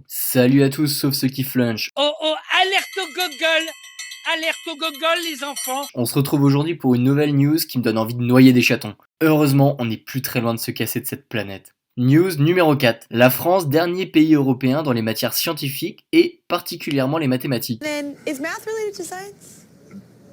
Salut à tous sauf ceux qui flunchent. Oh oh, alerte au gogol! Alerte au gogol les enfants! On se retrouve aujourd'hui pour une nouvelle news qui me donne envie de noyer des chatons. Heureusement, on n'est plus très loin de se casser de cette planète. News numéro 4. La France, dernier pays européen dans les matières scientifiques et particulièrement les mathématiques. Then, is math related to science?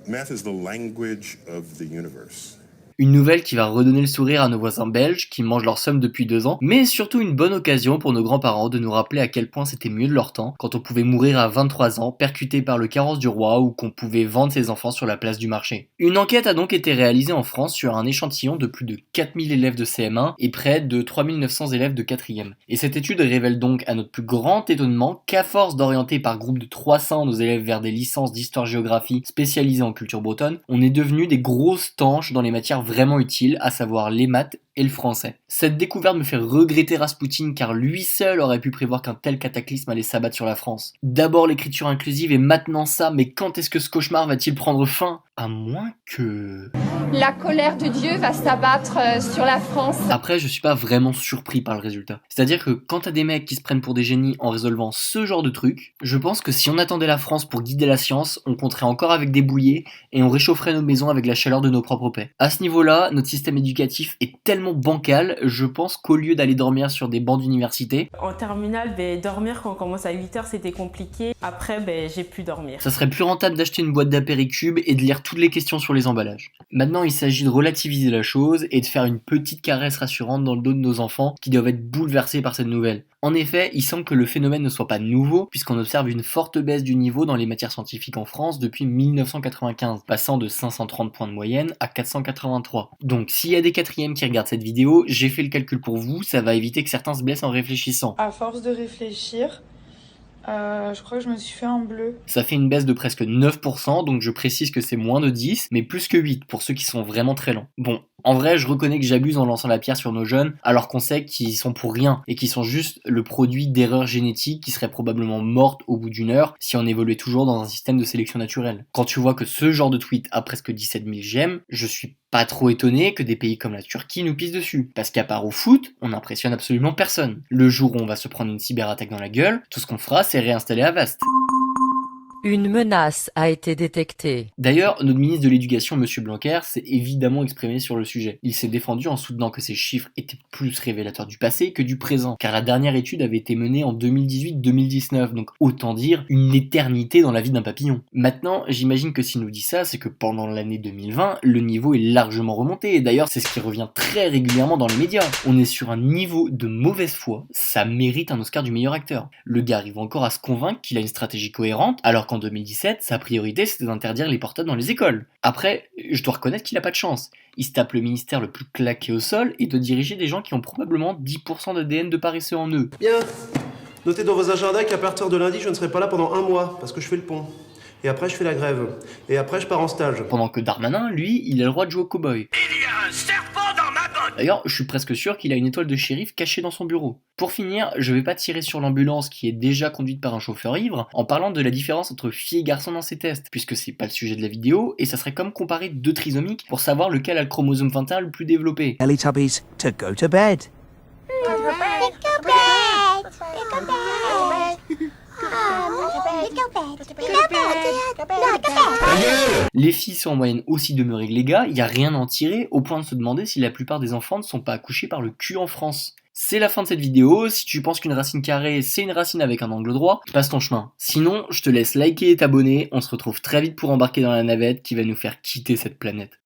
Math is the language of the universe. Une nouvelle qui va redonner le sourire à nos voisins belges qui mangent leur somme depuis 2 ans, mais surtout une bonne occasion pour nos grands-parents de nous rappeler à quel point c'était mieux de leur temps, quand on pouvait mourir à 23 ans, percuté par le carrosse du roi ou qu'on pouvait vendre ses enfants sur la place du marché. Une enquête a donc été réalisée en France sur un échantillon de plus de 4000 élèves de CM1 et près de 3900 élèves de 4e. Et cette étude révèle donc à notre plus grand étonnement qu'à force d'orienter par groupe de 300 nos élèves vers des licences d'histoire-géographie spécialisées en culture bretonne, on est devenu des grosses tanches dans les matières vraiment utiles, à savoir les maths et le français. Cette découverte me fait regretter Raspoutine car lui seul aurait pu prévoir qu'un tel cataclysme allait s'abattre sur la France. D'abord l'écriture inclusive et maintenant ça, mais quand est-ce que ce cauchemar va-t-il prendre fin? À moins que... La colère de Dieu va s'abattre sur la France. Après, je suis pas vraiment surpris par le résultat. C'est-à-dire que quand t'as des mecs qui se prennent pour des génies en résolvant ce genre de trucs, je pense que si on attendait la France pour guider la science, on compterait encore avec des bouillées et on réchaufferait nos maisons avec la chaleur de nos propres paix. À ce niveau-là, notre système éducatif est tellement bancal, je pense qu'au lieu d'aller dormir sur des bancs d'université, en terminale, dormir quand on commence à 8h c'était compliqué. Après, j'ai pu dormir. ça serait plus rentable d'acheter une boîte d'apéricube et de lire toutes les questions sur les emballages. Maintenant, il s'agit de relativiser la chose et de faire une petite caresse rassurante dans le dos de nos enfants qui doivent être bouleversés par cette nouvelle. En effet, il semble que le phénomène ne soit pas nouveau puisqu'on observe une forte baisse du niveau dans les matières scientifiques en France depuis 1995, passant de 530 points de moyenne à 483. Donc s'il y a des quatrièmes qui regardent cette vidéo, j'ai fait le calcul pour vous, ça va éviter que certains se blessent en réfléchissant. À force de réfléchir, je crois que je me suis fait un bleu. Ça fait une baisse de presque 9%, donc je précise que c'est moins de 10, mais plus que 8 pour ceux qui sont vraiment très lents. Bon, en vrai, je reconnais que j'abuse en lançant la pierre sur nos jeunes, alors qu'on sait qu'ils y sont pour rien, et qu'ils sont juste le produit d'erreurs génétiques qui seraient probablement mortes au bout d'une heure si on évoluait toujours dans un système de sélection naturelle. Quand tu vois que ce genre de tweet a presque 17 000 j'aime, je suis pas trop étonné que des pays comme la Turquie nous pissent dessus, parce qu'à part au foot, on n'impressionne absolument personne. Le jour où on va se prendre une cyberattaque dans la gueule, tout ce qu'on fera c'est réinstaller Avast. Une menace a été détectée. D'ailleurs, notre ministre de l'Éducation, M. Blanquer, s'est évidemment exprimé sur le sujet. Il s'est défendu en soutenant que ces chiffres étaient plus révélateurs du passé que du présent, car la dernière étude avait été menée en 2018-2019, donc autant dire une éternité dans la vie d'un papillon. Maintenant, j'imagine que s'il nous dit ça, c'est que pendant l'année 2020, le niveau est largement remonté, et d'ailleurs c'est ce qui revient très régulièrement dans les médias. On est sur un niveau de mauvaise foi, ça mérite un Oscar du meilleur acteur. Le gars arrive encore à se convaincre qu'il a une stratégie cohérente, alors qu'en 2017, sa priorité c'était d'interdire les portables dans les écoles. Après, je dois reconnaître qu'il a pas de chance. Il se tape le ministère le plus claqué au sol et de diriger des gens qui ont probablement 10% d'ADN de paresseux en eux. Bien. Notez dans vos agendas qu'à partir de lundi, je ne serai pas là pendant 1 mois, parce que je fais le pont. Et après, je fais la grève. Et après, je pars en stage. Pendant que Darmanin, lui, il a le droit de jouer au cow-boy. Il y a un serpent dans ma botte! D'ailleurs, je suis presque sûr qu'il a une étoile de shérif cachée dans son bureau. Pour finir, je vais pas tirer sur l'ambulance qui est déjà conduite par un chauffeur ivre en parlant de la différence entre filles et garçons dans ces tests, puisque c'est pas le sujet de la vidéo, et ça serait comme comparer deux trisomiques pour savoir lequel a le chromosome 21 le plus développé. Teletubbies to go to bed. Les filles sont en moyenne aussi demeurées que les gars, y a rien à en tirer, au point de se demander si la plupart des enfants ne sont pas accouchés par le cul en France. C'est la fin de cette vidéo, si tu penses qu'une racine carrée c'est une racine avec un angle droit, passe ton chemin. Sinon, je te laisse liker et t'abonner, on se retrouve très vite pour embarquer dans la navette qui va nous faire quitter cette planète.